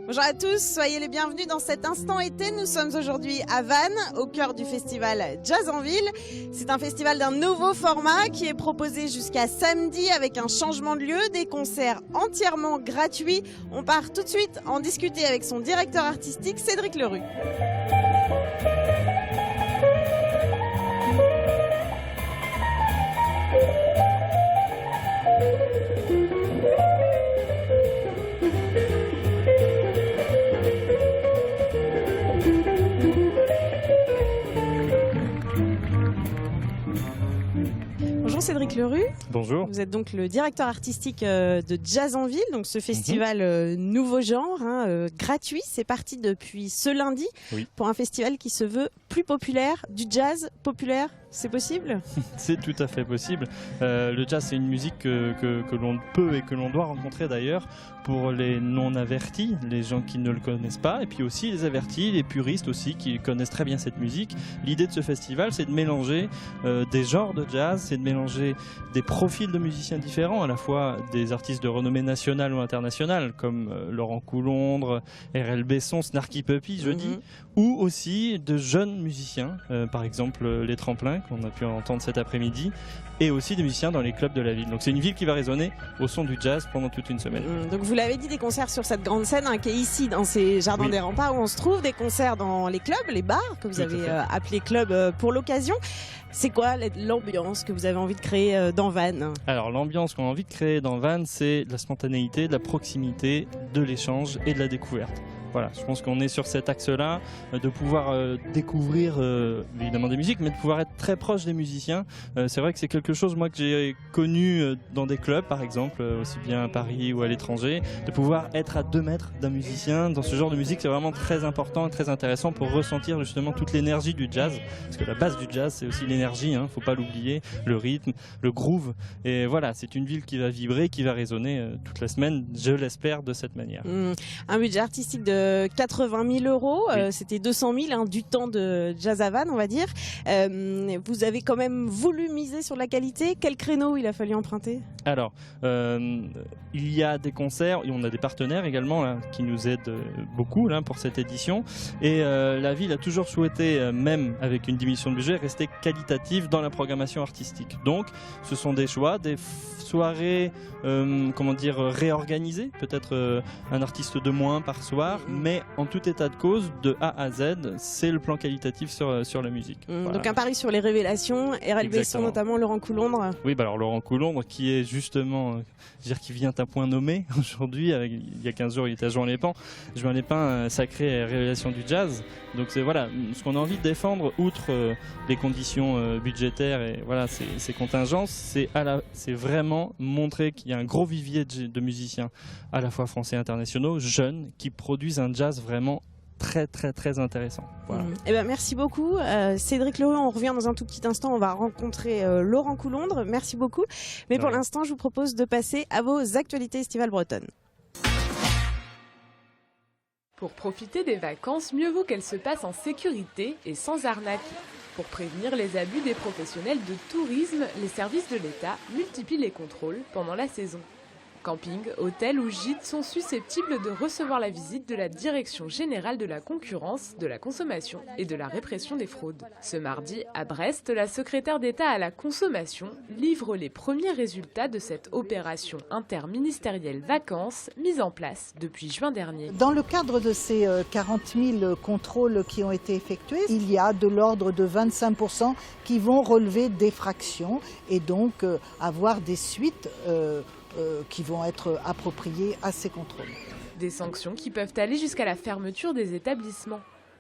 Bonjour à tous, soyez les bienvenus dans cet instant été. Nous sommes aujourd'hui à Vannes, au cœur du festival Jazz en Ville. C'est un festival d'un nouveau format qui est proposé jusqu'à samedi avec un changement de lieu, des concerts entièrement gratuits. On part tout de suite en discuter avec son directeur artistique, Cédric Lerue. Bonjour Cédric Lerue. Bonjour. Vous êtes donc le directeur artistique de Jazz en Ville, donc ce festival nouveau genre, gratuit. C'est parti depuis ce lundi pour un festival qui se veut plus populaire, du jazz populaire. C'est possible? C'est tout à fait possible. Le jazz, c'est une musique que l'on peut et que l'on doit rencontrer d'ailleurs pour les non-avertis, les gens qui ne le connaissent pas, et puis aussi les avertis, les puristes aussi qui connaissent très bien cette musique. L'idée de ce festival, c'est de mélanger des genres de jazz, c'est de mélanger des profils de musiciens différents, à la fois des artistes de renommée nationale ou internationale, comme Laurent Coulondre, R.L. Besson, Snarky Puppy, je dis, ou aussi de jeunes musiciens, par exemple les Tremplins, qu'on a pu entendre cet après-midi, et aussi des musiciens dans les clubs de la ville. Donc c'est une ville qui va résonner au son du jazz pendant toute une semaine. Donc vous l'avez dit, des concerts sur cette grande scène qui est ici dans ces jardins des remparts où on se trouve, des concerts dans les clubs, les bars que vous avez appelés clubs pour l'occasion. C'est quoi l'ambiance que vous avez envie de créer dans Vannes? Alors l'ambiance qu'on a envie de créer dans Vannes, c'est de la spontanéité, de la proximité, de l'échange et de la découverte. Voilà, je pense qu'on est sur cet axe-là, de pouvoir découvrir évidemment des musiques, mais de pouvoir être très proche des musiciens. C'est vrai que c'est quelque chose moi que j'ai connu dans des clubs, par exemple, aussi bien à Paris ou à l'étranger. De pouvoir être à 2 mètres d'un musicien dans ce genre de musique, c'est vraiment très important et très intéressant pour ressentir justement toute l'énergie du jazz. Parce que la base du jazz, c'est aussi l'énergie, faut pas l'oublier, le rythme, le groove. Et voilà, c'est une ville qui va vibrer, qui va résonner toute la semaine, je l'espère, de cette manière. Un budget artistique de 80 000 euros, c'était 200 000 du temps de Jazz à Vannes, on va dire. Vous avez quand même voulu miser sur la qualité. Quel créneau il a fallu emprunter? Alors, il y a des concerts et on a des partenaires également là, qui nous aident beaucoup là, pour cette édition. Et la ville a toujours souhaité, même avec une diminution de budget, rester qualitative dans la programmation artistique. Donc, ce sont des choix, des soirées, réorganisées, peut-être un artiste de moins par soir, mais en tout état de cause, de A à Z, c'est le plan qualitatif sur la musique. Voilà. Donc un pari sur les révélations, R.L. Besson notamment, Laurent Coulondre. Oui, alors Laurent Coulondre qui est justement, qui vient à point nommé aujourd'hui, il y a 15 jours il était à Juan-les-Pins. Juan-les-Pins, sacrée révélation du jazz. Donc c'est voilà, ce qu'on a envie de défendre, outre les conditions budgétaires et voilà, ces contingences, c'est vraiment montrer qu'il y a un gros vivier de musiciens, à la fois français et internationaux, jeunes, qui produisent un jazz vraiment très très très intéressant. Voilà. Merci beaucoup Cédric Lerue. On revient dans un tout petit instant, on va rencontrer Laurent Coulondre. Merci beaucoup. Mais pour l'instant, je vous propose de passer à vos actualités estivales bretonnes. Pour profiter des vacances, mieux vaut qu'elles se passent en sécurité et sans arnaque. Pour prévenir les abus des professionnels de tourisme, les services de l'État multiplient les contrôles pendant la saison. Campings, hôtels ou gîtes sont susceptibles de recevoir la visite de la Direction générale de la concurrence, de la consommation et de la répression des fraudes. Ce mardi, à Brest, la secrétaire d'État à la consommation livre les premiers résultats de cette opération interministérielle vacances mise en place depuis juin dernier. Dans le cadre de ces 40 000 contrôles qui ont été effectués, il y a de l'ordre de 25% qui vont relever d'effractions et donc avoir des suites qui vont être appropriées à ces contrôles. Des sanctions qui peuvent aller jusqu'à la fermeture des établissements.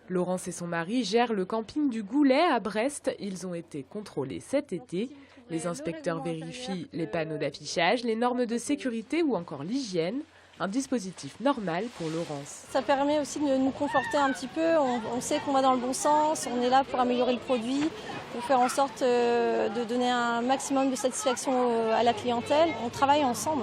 Laurence et son mari gèrent le camping du Goulet à Brest. Ils ont été contrôlés cet été. Les inspecteurs vérifient les panneaux d'affichage, les normes de sécurité ou encore l'hygiène. Un dispositif normal pour Laurence. Ça permet aussi de nous conforter un petit peu, on sait qu'on va dans le bon sens, on est là pour améliorer le produit, pour faire en sorte de donner un maximum de satisfaction à la clientèle. On travaille ensemble.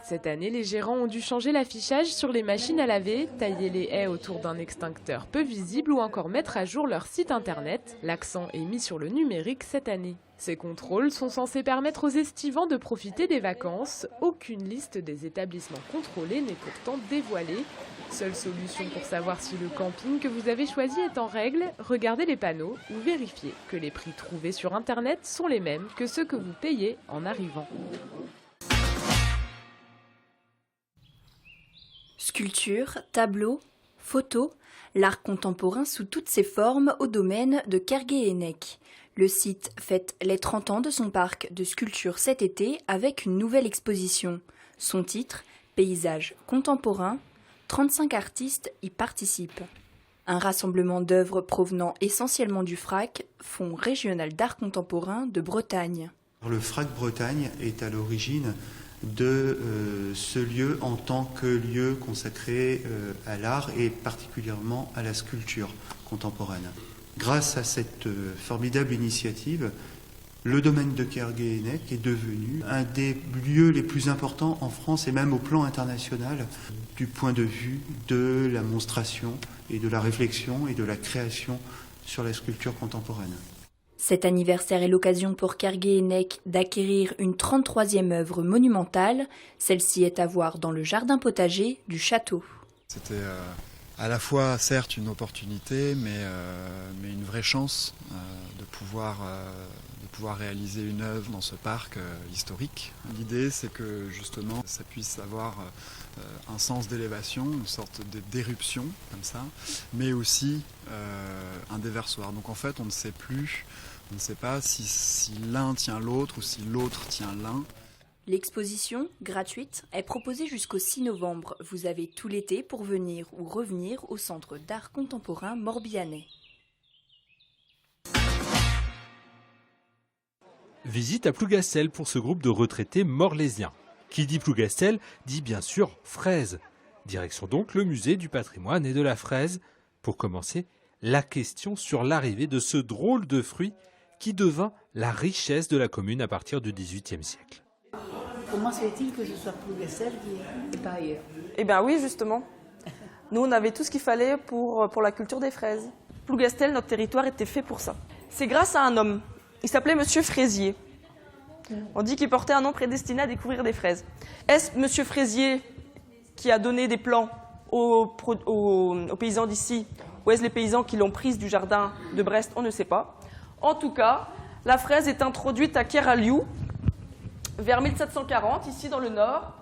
Cette année, les gérants ont dû changer l'affichage sur les machines à laver, tailler les haies autour d'un extincteur peu visible ou encore mettre à jour leur site internet. L'accent est mis sur le numérique cette année. Ces contrôles sont censés permettre aux estivants de profiter des vacances. Aucune liste des établissements contrôlés n'est pourtant dévoilée. Seule solution pour savoir si le camping que vous avez choisi est en règle, regardez les panneaux ou vérifiez que les prix trouvés sur internet sont les mêmes que ceux que vous payez en arrivant. Sculpture, tableaux, photos, l'art contemporain sous toutes ses formes au domaine de Kerguéhennec. Le site fête les 30 ans de son parc de sculpture cet été avec une nouvelle exposition. Son titre, Paysages contemporains, 35 artistes y participent. Un rassemblement d'œuvres provenant essentiellement du FRAC, Fonds régional d'art contemporain de Bretagne. Le FRAC Bretagne est à l'origine de ce lieu en tant que lieu consacré à l'art et particulièrement à la sculpture contemporaine. Grâce à cette formidable initiative, le domaine de Kerguéhennec est devenu un des lieux les plus importants en France et même au plan international du point de vue de la monstration et de la réflexion et de la création sur la sculpture contemporaine. Cet anniversaire est l'occasion pour Kerguéhennec d'acquérir une 33e œuvre monumentale. Celle-ci est à voir dans le jardin potager du château. C'était à la fois certes une opportunité, mais une vraie chance de pouvoir réaliser une œuvre dans ce parc historique. L'idée, c'est que justement ça puisse avoir un sens d'élévation, une sorte d'éruption comme ça, mais aussi un déversoir. Donc en fait, on ne sait pas si l'un tient l'autre ou si l'autre tient l'un. L'exposition, gratuite, est proposée jusqu'au 6 novembre. Vous avez tout l'été pour venir ou revenir au Centre d'art contemporain Morbihanais. Visite à Plougastel pour ce groupe de retraités morlaisiens. Qui dit Plougastel dit bien sûr fraise. Direction donc le musée du patrimoine et de la fraise. Pour commencer, la question sur l'arrivée de ce drôle de fruit qui devint la richesse de la commune à partir du XVIIIe siècle. Comment se fait-il que ce soit Plougastel et pas ailleurs? Eh bien oui, justement. Nous, on avait tout ce qu'il fallait pour la culture des fraises. Plougastel, notre territoire, était fait pour ça. C'est grâce à un homme. Il s'appelait Monsieur Fraisier. On dit qu'il portait un nom prédestiné à découvrir des fraises. Est-ce Monsieur Fraisier qui a donné des plans aux paysans d'ici, ou est-ce les paysans qui l'ont prise du jardin de Brest? On ne sait pas. En tout cas, la fraise est introduite à Keraliou vers 1740, ici dans le nord,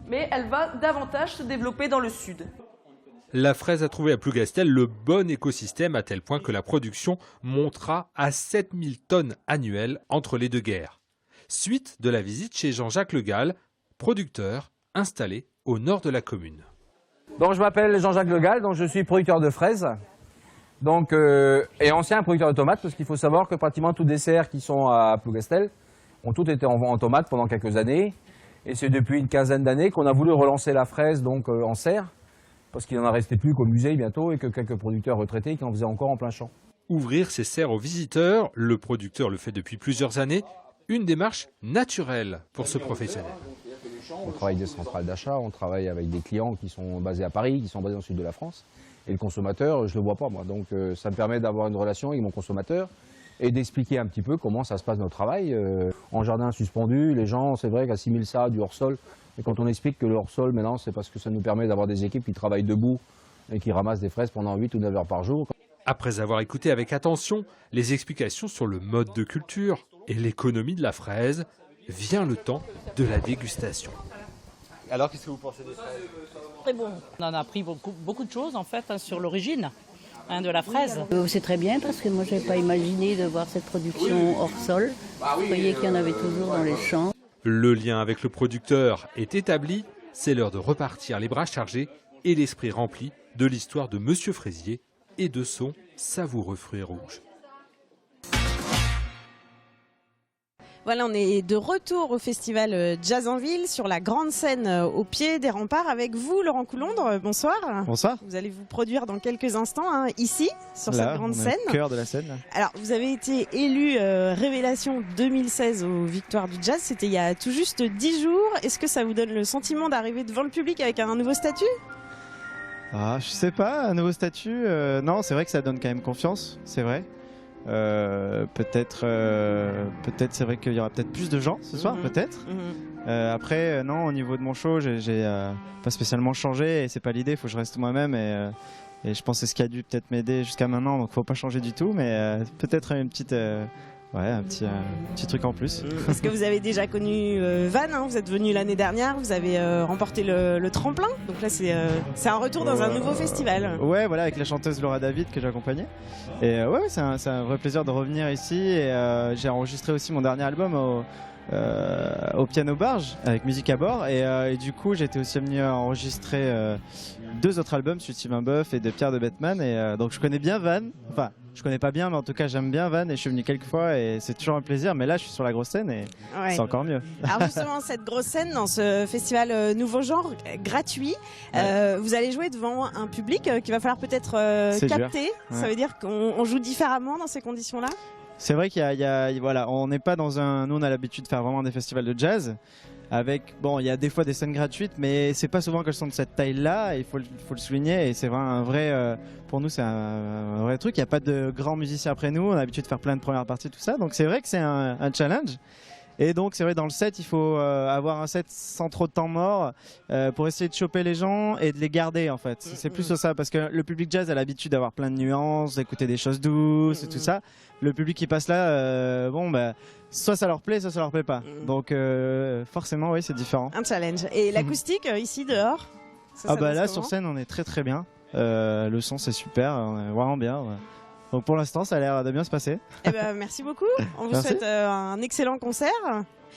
mais elle va davantage se développer dans le sud. La fraise a trouvé à Plougastel le bon écosystème à tel point que la production montera à 7000 tonnes annuelles entre les deux guerres. Suite de la visite chez Jean-Jacques Le Gall, producteur installé au nord de la commune. Donc, je m'appelle Jean-Jacques Le Gall, donc je suis producteur de fraises et ancien producteur de tomates, parce qu'il faut savoir que pratiquement tous les serres qui sont à Plougastel ont toutes été en tomates pendant quelques années. Et c'est depuis une quinzaine d'années qu'on a voulu relancer la fraise donc, en serre, parce qu'il n'en a resté plus qu'au musée bientôt et que quelques producteurs retraités qui en faisaient encore en plein champ. Ouvrir ses serres aux visiteurs, le producteur le fait depuis plusieurs années, une démarche naturelle pour ce professionnel. On travaille des centrales d'achat, on travaille avec des clients qui sont basés à Paris, qui sont basés dans le sud de la France. Et le consommateur, je ne le vois pas moi. Donc ça me permet d'avoir une relation avec mon consommateur et d'expliquer un petit peu comment ça se passe notre travail. En jardin suspendu, les gens, c'est vrai qu'assimilent ça du hors-sol. Et quand on explique que le hors-sol, maintenant, c'est parce que ça nous permet d'avoir des équipes qui travaillent debout et qui ramassent des fraises pendant 8 ou 9 heures par jour. Après avoir écouté avec attention les explications sur le mode de culture et l'économie de la fraise, vient le temps de la dégustation. Alors, qu'est-ce que vous pensez des fraises? Très bon. On en a appris beaucoup de choses en fait sur l'origine de la fraise. C'est très bien parce que moi je n'avais pas imaginé de voir cette production hors sol. Vous voyez qu'il y en avait toujours dans les champs. Le lien avec le producteur est établi, c'est l'heure de repartir les bras chargés et l'esprit rempli de l'histoire de Monsieur Fraisier et de son savoureux fruit rouge. Voilà, on est de retour au festival Jazz en Ville sur la grande scène au pied des remparts avec vous, Laurent Coulondre. Bonsoir. Bonsoir. Vous allez vous produire dans quelques instants ici, sur cette grande scène. Au cœur de la scène. Là. Alors, vous avez été élu Révélation 2016 aux Victoires du Jazz. C'était il y a tout juste 10 jours. Est-ce que ça vous donne le sentiment d'arriver devant le public avec un nouveau statut ? Ah, je sais pas, un nouveau statut. Non, c'est vrai que ça donne quand même confiance, c'est vrai. Peut-être c'est vrai qu'il y aura peut-être plus de gens ce soir, peut-être. Après, non, au niveau de mon show, j'ai pas spécialement changé et c'est pas l'idée, il faut que je reste moi-même et je pense que c'est ce qui a dû peut-être m'aider jusqu'à maintenant, donc faut pas changer du tout, mais peut-être une petite... un petit truc en plus. Parce que vous avez déjà connu Van, hein, vous êtes venu l'année dernière, vous avez remporté le tremplin, donc là c'est un retour dans un nouveau festival. Ouais, voilà, avec la chanteuse Laura David que j'accompagnais. Et c'est un vrai plaisir de revenir ici. Et j'ai enregistré aussi mon dernier album au piano barge avec musique à bord. Et du coup, j'étais aussi venu enregistrer 2 autres albums, celui de Sylvain Boeuf et de Pierre de Bettman. Et donc je connais bien Van. Enfin, je connais pas bien, mais en tout cas j'aime bien Van et je suis venu quelques fois et c'est toujours un plaisir. Mais là, je suis sur la grosse scène et c'est encore mieux. Alors justement, cette grosse scène dans ce festival Nouveau Genre gratuit, vous allez jouer devant un public qu'il va falloir peut-être capter. Ça veut dire qu'on joue différemment dans ces conditions-là. C'est vrai qu'il y a voilà, on n'est pas dans un. Nous, on a l'habitude de faire vraiment des festivals de jazz. Avec, bon, il y a des fois des scènes gratuites, mais c'est pas souvent qu'elles sont de cette taille-là. Il faut le souligner. Et c'est vraiment un vrai. Pour nous, c'est un vrai truc. Il n'y a pas de grands musiciens après nous. On a l'habitude de faire plein de premières parties, tout ça. Donc c'est vrai que c'est un challenge. Et donc c'est vrai, dans le set, il faut avoir un set sans trop de temps mort pour essayer de choper les gens et de les garder en fait. C'est plus ça, parce que le public jazz a l'habitude d'avoir plein de nuances, d'écouter des choses douces et tout ça. Le public qui passe là, soit ça leur plaît, soit ça leur plaît pas. Donc forcément, oui, c'est différent. Un challenge. Et l'acoustique ici dehors, là sur scène, on est très très bien. Le son c'est super, on est vraiment bien. Ouais. Donc pour l'instant, ça a l'air de bien se passer. Merci beaucoup. On vous souhaite un excellent concert.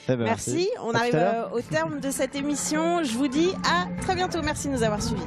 Merci. On arrive au terme de cette émission. Je vous dis à très bientôt. Merci de nous avoir suivis.